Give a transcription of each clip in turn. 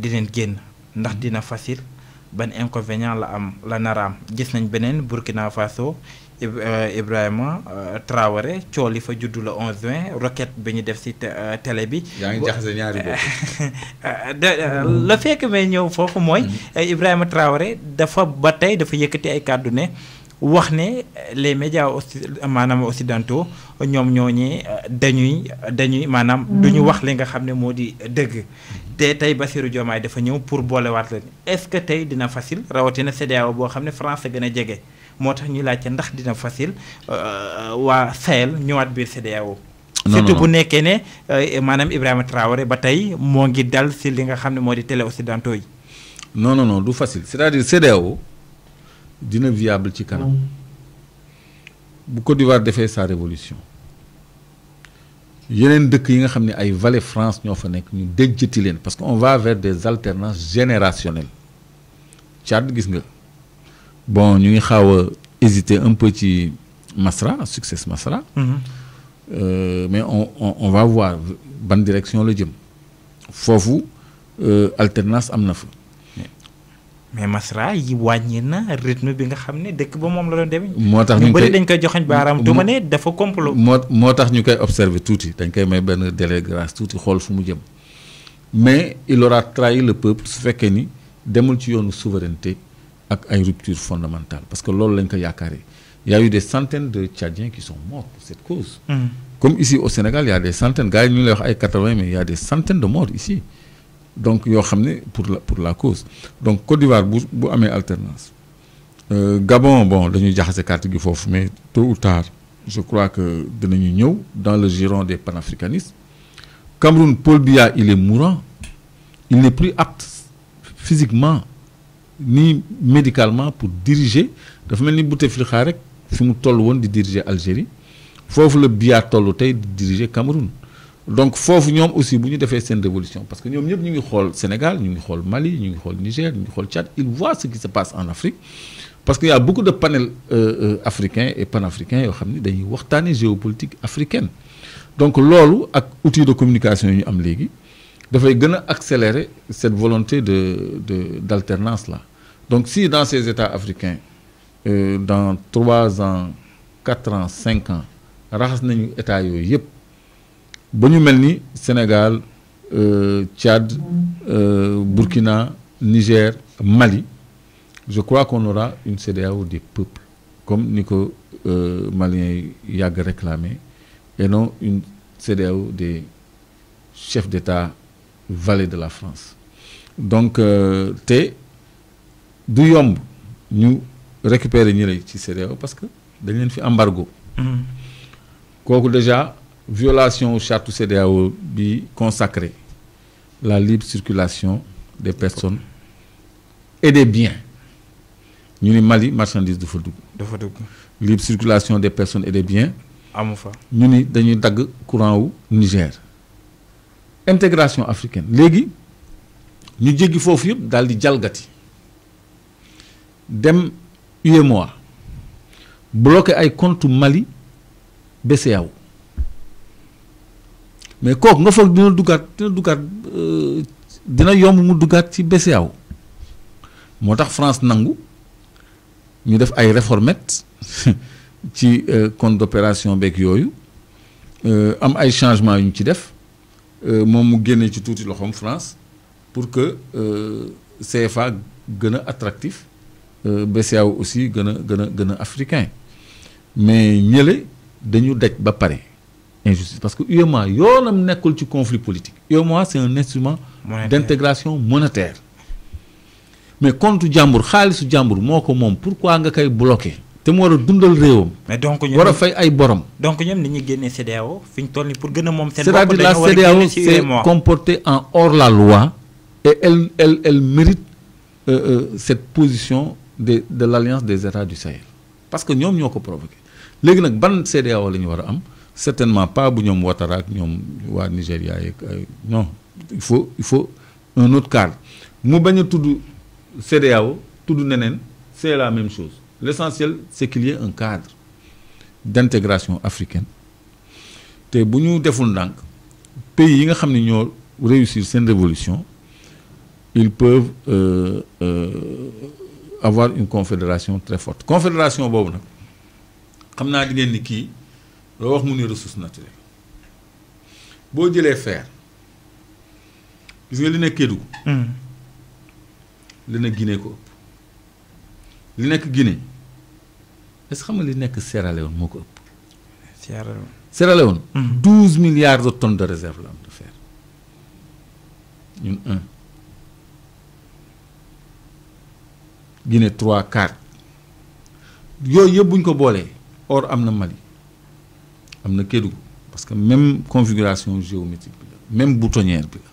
dinañ génn ndax dina facile ban inconvénient la nar a am gis nañ beneen Burkina Faso Ibrahima Traoré cool yi fa juddu la 11 juin roquette bi ñu def ci télé bi. yaa ngi jaxase ñaari bopp. la fekk may ñëw foofu mooy. Ibrahima Traoré dafa ba tey dafa yëkkati ay kàddu ne wax ne les médias maanaam occidentaux ñoom ñooñee dañuy maanaam duñu wax li nga xam ne moo di dëgg. te tey Bassirou Diomaye dafa ñëw pour boolewaat leen est-ce que tey dina facile rawatina CEDEAO boo xam ne France gën a jege moo tax ñuy laajte ndax dina facile waa Sahel ñëwaat biir CEDEAO. surtout bu nekkee ne maanaam Ibrahima Traoré ba tey moo ngi dal si li nga xam ne moo di télé occidentaux yi. non du facile c'est-à-dire CEDEAO dina viable ci kanam bu Côte d'Ivoire defee sa révolution yeneen dëkk yi nga xam ne ay vallée France ñoo fa nekk ñu déjjati leen parce que on va vers des alternances générationnelles Tchad gis nga bon ñu ngi xaw a hésiter un peu ci Masra succès Masra. Mais on va voir ban direction la jëm foofu alternance am na fa. mais Masra yi wàññi na rythme bi nga xam ne dëkk ba moom la doon demee. moo tax ñu bëri dañ koy joxañ baaraam tuuma ne dafa complot. moo tax ñu koy observer tuuti dañ koy may benn délai grâce tuuti xool fu mu jëm mais il aura trahi le peuple su fekkee ni demul ci yoonu souveraineté ak ay rupture fondamentale parce que loolu lañ ko yaakaaree il y a eu des centaines de Tchadiens qui sont morts pour cette cause. Comme ici au Sénégal il y a des centaines gars yi ñu lay wax ay 80 mais il y a des centaines de morts ici. Donc yoo xam ne pour la cause donc Côte d'Ivoire bu amee alternance Gabon bon dañuy jaxase carte gi foofu mais tôt ou tard je crois que dinañu ñëw dans le giron des panafricanistes. Cameroun Paul Biya il est mourant il n'est plus apte physiquement ni médicalement pour diriger dafa mel ni Bouteflika rek fi mu toll woon di diriger Algérie foofu la Biya toll tey di diriger Cameroun. Donc foofu ñoom aussi bu ñu defee seen révolution parce que ñoom ñëpp ñu ngi xool Sénégal ñu ngi xool Mali ñu ngi xool Niger ñu ngi xool Tchad ils voient ce qui se passe en Afrique parce que y a beaucoup de panels africains et panafricains yoo xam ne dañuy waxtaane géopolitique africaine donc loolu ak outils de communication yi ñu am léegi dafay gën a accélérer cette volonté d'alternance là donc si dans ces États africains dans 3 ans 4 ans 5 ans raxas nañu état yooyu yëpp ba ñu mel ni Sénégal Tchad Burkina Niger Mali je crois qu'on aura une CEDEAO des peuples comme ni ko Maliens yi yàgg réclamer et non une CEDEAO des chefs d'État valets de la France donc te du yomb ñu récupérer ñi lay ci CEDEAO parce que dañ leen fi embargo kooku déjà violation charte CEDEAO bi consacré la libre circulation des personnes et des biens ñu ni Mali marchandise dafa dugg libre circulation des personnes et des biens amu fa ñu ni dañuy dagg courant wu Niger intégration africaine léegi ñu jéggi foofu yëpp daal di jalgati dem UEMOA bloqué ay compte Mali BCEAO mais kooku nga foog dina yomb mu duggaat ci BCEAO moo tax France nangu ñu def ay réformettes ci compte d'opération beeg yooyu am ay changements yu ñu ci def moom mu génnee ci tuuti loxoom France pour que CFA gën a attractif BCEAO aussi gën a africain mais ñële dañu daj ba pare injustice parce que UEMOA yoonam nekkul ci conflit politique UEMOA c'est un instrument d'intégration monétaire mais compte jàmbur xaalisu jàmbur moo ko moom pourquoi nga koy bloqué te mu war a dundal réewam. mais donc ñoom war a fay ay borom. donc ñoom ni ñuy génnee CEDEAO fi ñu toll nii pour gën a moom seen bopp c'est-à-dire la CEDEAO s'est comportée en hors la loi et elle mérite cette position de l'Alliance des États du Sahel parce que ñoom ñoo ko provoqué léegi nag ban CEDEAO la ñu war a am certainement pas bu ñoom Ouattara ak ñoom waa Nigéria yeeg non il faut un autre cadre mu bañ a tudd CEDEAO tudd neneen c'est la même chose l'essentiel c'est qu'il y ait un cadre d'intégration africaine te bu ñu deful ndànk pays yi nga xam ne ñoo réussir seen révolution ils peuvent avoir une confédération très forte confédération boobu nag xam naa di ngeen ni kii loo wax mu ni ressource naturelle boo jëlee fer gis nga li nekk Kédougou li nekk Guinée ko ëpp li nekk Guinée est-ce que xam nga li nekk Sierra Leone moo ko ëpp Sierra Leone 12 milliards de tonnes de réserve la am de fer ñun 1 Guinée 3 4 yooyu yëpp bu ñu ko boolee or am na Mali am na Kédougou parce que même configuration géométrique bi la même boutonnière bi la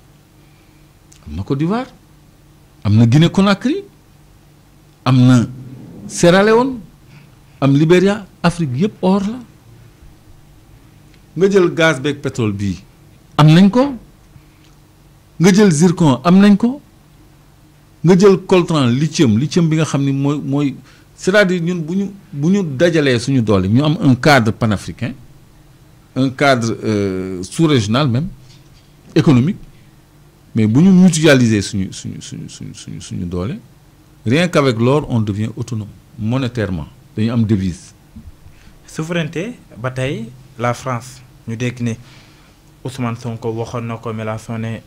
am na Côte d'Ivoire am na Guinée Conakry am na Sierra Leone am Libéria Afrique yëpp or la nga jël gaz beeg pétrole bii am nañ ko nga jël zircon am nañ ko nga jël coltan lithium bi nga xam ni mooy c'est-à-dire ñun bu ñu dajalee suñu doole ñu am un cadre panafricain un cadre sous-régional même économique mais bu ñu mutualiser suñu doole rien qu'avec l'or on devient autonome monétairement dañu am devise. souveraineté ba tey la France ñu dégg ne Ousmane Sonko waxoon na ko Mélenchon ne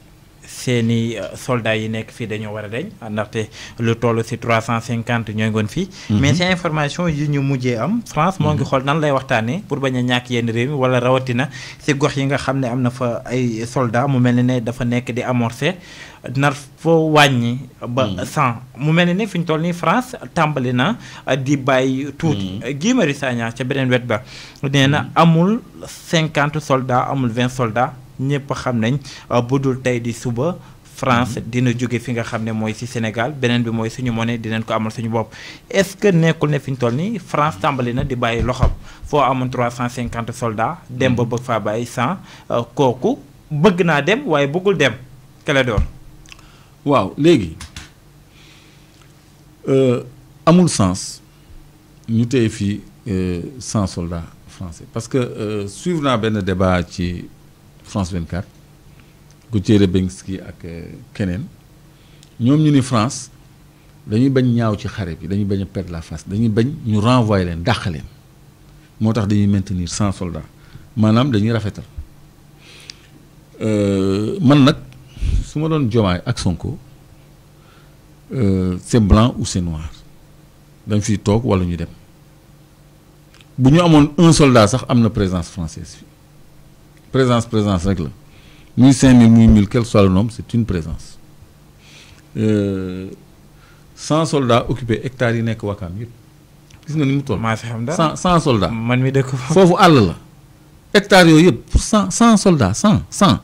seeni soldats yi nekk fii dañoo war a deñ ndaxte lu toll ci 350 ñooy ngoon fii. mais ces informations yi ñu mujjee am France moo ngi xool nan lay waxtaanee pour bañ a ñàkk yenn réew mi wala rawatina ci gox yi nga xam ne am na fa ay soldats mu mel ne dafa nekk di amorcer nar foo wàññi ba 100 mu mel ne fi ñu toll nii France tàmbali na di bàyyi tuuti. Guy Marius Sagna ca beneen wet ba nee na amul 50 soldats amul 20 soldats. ñëpp xam nañ bu dul tey di suba France dina jóge fi nga xam ne mooy ci Sénégal beneen bi mooy suñu monnaie dinañ ko amal suñu bopp est-ce que nekkul ne fi ñu toll nii France tàmbali na di bàyyi loxoom foo amoon 350 soldats dem ba bëgg faa bàyyi 100 kooku bëgg naa dem waaye bëggul dem Clédor. waaw léegi amul sens ñu tey fii 100 soldats français parce que suivre naa benn débat ci. France 24 Gauthier Rebinski ak keneen ñoom ñu ni France dañuy bañ ñaaw ci xare bi dañuy bañ a perdre la face dañuy bañ ñu renvoyer leen dàq leen moo tax dañuy maintenir 100 soldats maanaam dañuy rafetal man nag su ma doon Diomaye ak Sonko c'est blanc ou c'est noir dañ fiy toog wala ñu dem bu ñu amoon un soldat sax am na présence française fii présence rek la muy 5000 muy 1000 quel que soit le nombre c'est une présence 100 soldats occupés hectares yi nekk Wakam yëpp gis nga ni mu toll. maa fi xam dara 100 soldats. man mi dëkk foofu àll la. hectares yooyu yëpp pour 100 soldats 100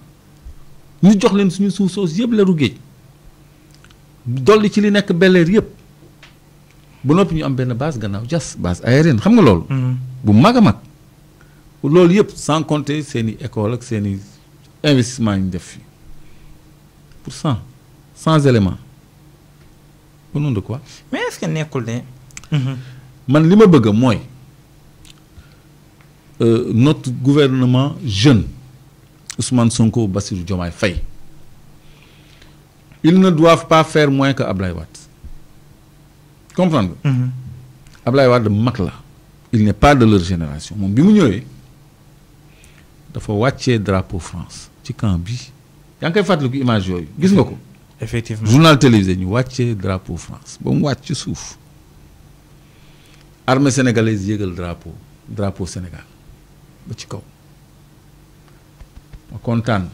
ñu jox leen suñu suuf soos yëpp leeru géej dolli ci li nekk Bel-Air yëpp ba noppi ñu am benn base gannaaw jas base aérienne xam nga loolu. bu mag a mag. loolu yëpp sans compter seen i école ak seen i investissement yi ñu def fii pour 100 éléments au nom de quoi. mais est-ce que nekkul ne. man li ma bëgg mooy notre gouvernement jeune Ousmane Sonko Bassirou Diomaye Faye ils ne doivent pas faire moins que Ablaye Wade comprendre nga. Ablaye Wade mag la. il n'est pas de leur génération moom bi mu ñëwee. dafa wàccee drapeau France ci camp bi yaa ngi koy fàttaliku image yooyu gis nga ko. effectivement journal télévisé ñu wàccee drapeau France ba mu wàcc ci suuf armée sénégalaise yéegal drapeau Sénégal ba ci kaw ma kontaan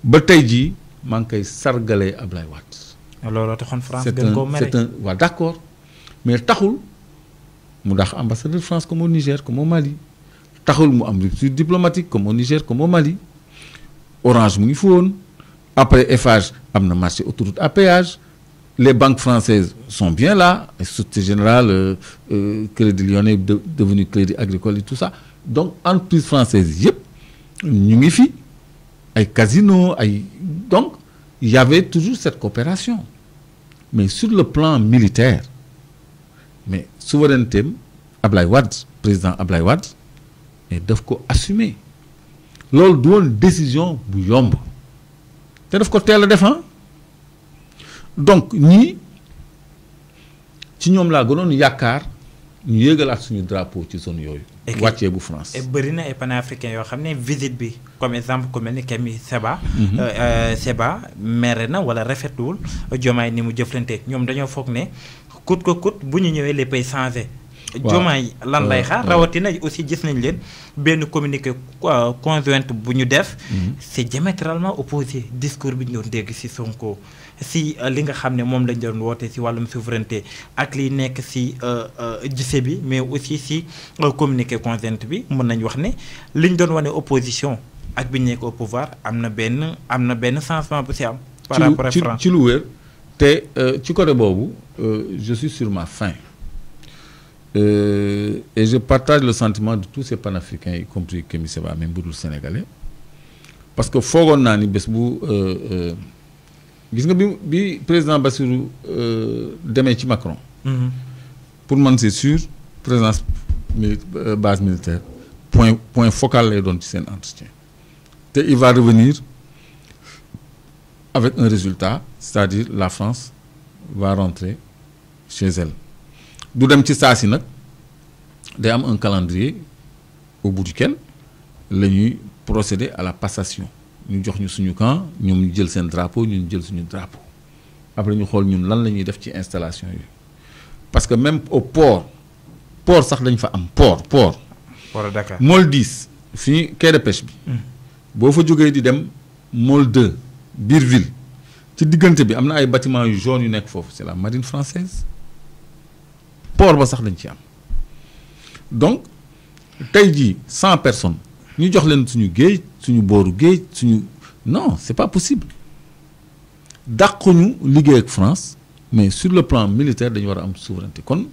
ba tey jii maa ngi koy sargalee Ablaye Wade. looloo taxoon France gën koo mere c'est un waaw d'accord mais taxul mu dax ambassadeur de France comme au Niger comme au Mali. taxul mu am rupture diplomatique comme au Niger comme au Mali Orange mu ngi fi woon après Eiffage am na marché autoroute à péage les banques françaises sont bien là Société Générale Crédit Lyonnais devenu Crédit Agricole et tout ça donc entreprise française yëpp ñu ngi fi ay casino ay donc il y avait toujours cette coopération mais sur le plan militaire mais souveraineté am Ablaye Wade président Ablaye Wade mais daf ko assumer loolu du woon décision bu yomb te daf ko teel a def donc ñii ci ñoom laa gënoon yaakaar ñu yéegalaat suñu drapeau ci zone yooyu. wàccee bu France. et bëri na ay panafricains yoo xam ne visite bi comme exemple ku mel ni Kémi Séba. Séba mere na wala rafetluwul Diomaye ni mu jëflante ñoom dañoo foog ne coûte que coûte bu ñu ñëwee les pays changé. Diomaye lan lay xaar rawatina aussi gis nañ leen benn communiqué conjointe bu ñu def. c'est diamétralement opposé discours bi ñu doon dégg ci Sonko si li nga xam ne moom lañ doon woote ci wàllum souveraineté ak liy nekk ci gise bi mais aussi ci communiqué conjointe bi mën nañ wax ne liñ doon wane opposition ak bi ñu nekk au pouvoir am na benn changement bu ci am. par rapport ak France ci lu wér te ci côté boobu je suis sur ma faim. Et je partage le sentiment de tous ces panafricains y compris Kémi Séba même bu dul sénégalais parce que foogoon naa ni bés bu gis nga bi président Bassirou demee ci Macron. pour man c'est sûr présence base militaire point focal lay doon ci seen entretien te il va revenir avec un résultat c'est-à-dire la France va rentrer chez elle. du dem ci saa si nag day am un calendrier au bout duquel la ñuy procéder à la passation ñu jox ñu suñu camp ñoom ñu jël seen drapeau ñun jël suñu drapeau après ñu xool ñun lan la ñuy def ci installation yi parce que même au port sax dañ fa am port Dakar Môle 10 fii quai de pêche bi boo fa jógee di dem Môle 2 biir ville ci diggante bi am na ay bâtiments yu jaune yu nekk foofu c'est la marine française port ba sax dañ ci am donc tey jii 100 personnes ñu jox leen suñu géej suñu booru géej suñu non c'est pas possible dàquñu liggéey ak France mais sur le plan militaire dañu war a am souveraineté kon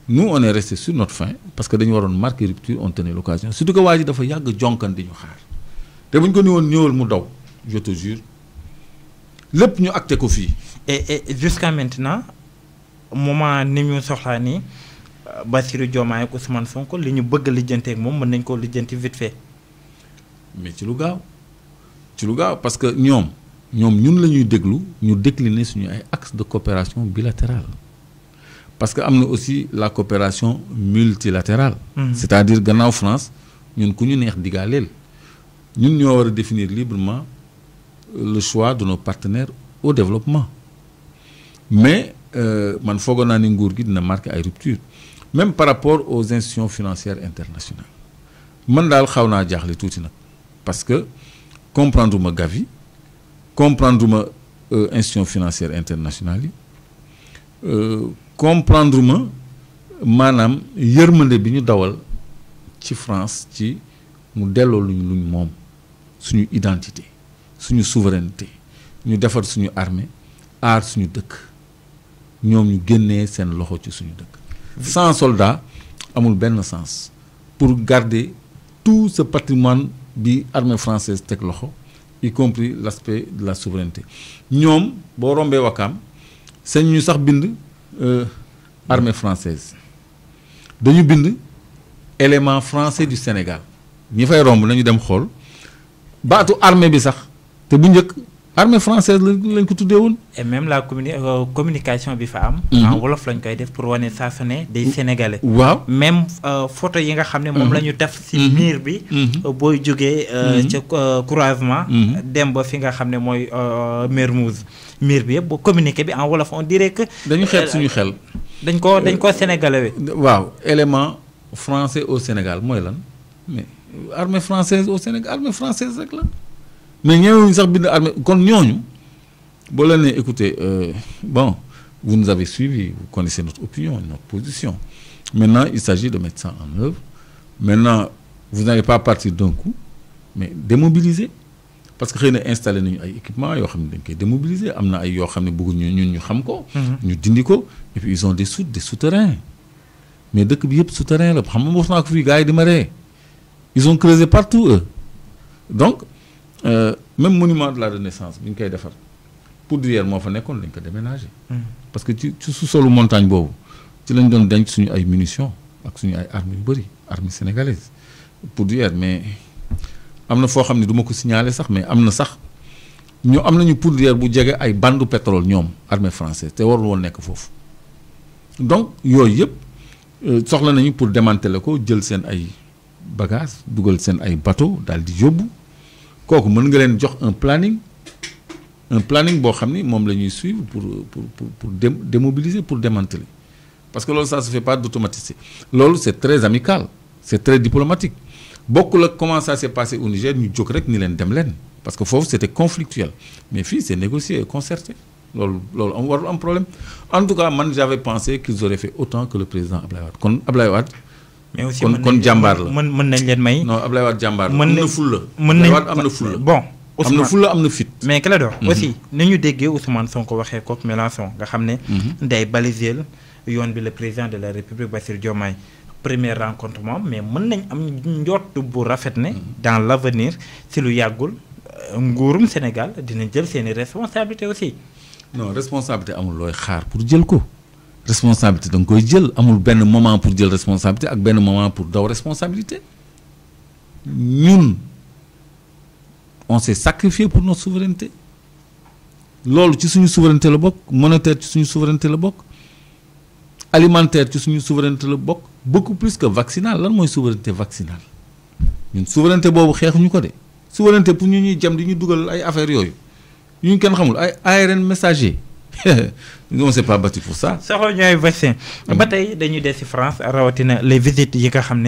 nous on est resté sur notre faim parce que dañu waroon marquer rupture on tenait l'occasion surtout que waa ji dafa yàgg jonkan di ñu xaar te bu ñu ko ni woon ñëwal mu daw je te jure lépp ñu acté ko fii. et jusqu'à maintenant moment ni ñu soxlaa nii Bassirou Diomaye ak Ousmane Sonko li ñu bëgg a lijjantee ak moom mën nañ koo lijjanti vite fait. mais ci lu gaaw parce que ñun la ñuy déglu ñu décliner suñu ay axes de coopération bilatérale parce que am na aussi la coopération multilatérale. c'est-à-dire gannaaw France ñun ku ñu neex digaaleel ñun ñoo war a définir librement le choix de nos partenaires au développement mais man foogoon naa ni nguur gi dina marquer ay rupture même par rapport aux institutions financières internationales man daal xaw naa jaaxle tuuti nag parce que comprendre ma Gavi comprendre ma institutions financières internationales yi comprendre ma maanaam yërmande bi ñu dawal ci France ci mu delloo luñ moom suñu identité suñu souveraineté ñu defar suñu armée aar suñu dëkk ñoom ñu génnee seen loxo ci suñu dëkk. sans soldats amul benn sens pour garder tout ce patrimoine bi armée française teg loxo y compris l'aspect de la souveraineté ñoom boo rombee Wakaam seen ñu sax bind armée française dañu bind élément français du Sénégal ñi fay romb nañu dem xool baatu armée bi sax te bu njëkk armée française lañ ko tuddee woon. et même la communication bi fa am. en wolof lañ koy def pour wane saa su ne des sénégalais. waaw même photo yi nga xam ne moom la ñu def ci miir bi. booy jógee ca croisement. dem ba fi nga xam ne mooy Mermoz miir bi yëpp ba communiqué bi en wolof on dirait que. dañu xeeb suñu xel. dañ ko sénégalais wi. waaw élément français au Sénégal mooy lan mais armée française au Sénégal armée française rek la. mais ñëwuñu sax bind armée kon ñooñu boo leen nee écoutez bon vous nous avez suivi vous connaissez notre opinion notre position maintenant il s'agit de mettre ça en œuvre maintenant vous n'allez pas partir d'un coup mais démobiliser parce que xëy na installé nañu ay équipements yoo xam ne dañ koy démobiliser am na ay yoo xam ne bëgguñu ñun ñu xam ko. ñu dindi ko et puis ils ont des souterrains mais dëkk bi yëpp souterrain la xam nga wax naa ko fii gars yi di ma ree ils ont creusé partout eux donc. Même monument de la Renaissance bi ñu koy defar poudrière moo fa nekkoon dañ ko déménager. parce que ci sous-solu montagne boobu ci lañ doon denc suñu ay munitions ak suñu ay armes yu bëri armes sénégalaises poudrière mais am na foo xam ne du ma ko signaler sax mais am na sax ñu am nañu poudrière bu jege ay bandu pétrole ñoom armée française te warul woon nekk foofu donc yooyu yëpp soxla nañu pour démanteler ko jël seen ay bagages dugal seen ay bateau daal di yóbbu kooku mën nga leen jox un planning boo xam ni moom la ñuy suivre pour démobiliser pour démanteler parce que loolu ça se fait pas d'automaticité loolu c'est très amical c'est très diplomatique bokkul ak comment ça s'est passé au Niger ñu jóg rek ni leen dem leen parce que foofu c'était conflictuel mais fii c'est négocié et concerté loolu am warul am problème en tout cas man j'avais pensé qu'ils auraient fait autant que le président Ablaye Wade kon Ablaye Wade mais aussi kon jàmbaar la mën nañ leen may. non Ablaye Wade jàmbaar la am na fulla nañ am na fulla bon am na fulla am na fit mais Clédor aussi ni ñu déggee Ousmane Sonko waxee kook Mélenchon nga xam ne day baliser yoon bi le président de la République Bassirou Diomaye première rencontre moom mais mën nañ am njort bu rafet ne dans l'avenir si lu yàggul nguurum Sénégal dina jël seeni responsabilité aussi. non responsabilité amul looy xaar pour jël ko responsabilité da nga koy jël amul benn moment pour jël responsabilité ak benn moment pour daw responsabilité ñun on s'est sacrifié pour notre souveraineté loolu ci suñu souveraineté la bokk monétaire ci suñu souveraineté la bokk alimentaire ci suñu souveraineté la bokk beaucoup plus que vaccinal lan mooy souveraineté vaccinale ñun souveraineté boobu xeexuñu ko de souveraineté pour ñu ñuy jam di ñu dugal ay affaires yooyu ñu kenn xamul ay ARN messager on s'est pas battu pour ça. soxla ñooy vaccin ba tey dañuy des ci France rawatina les visites yi nga xam ne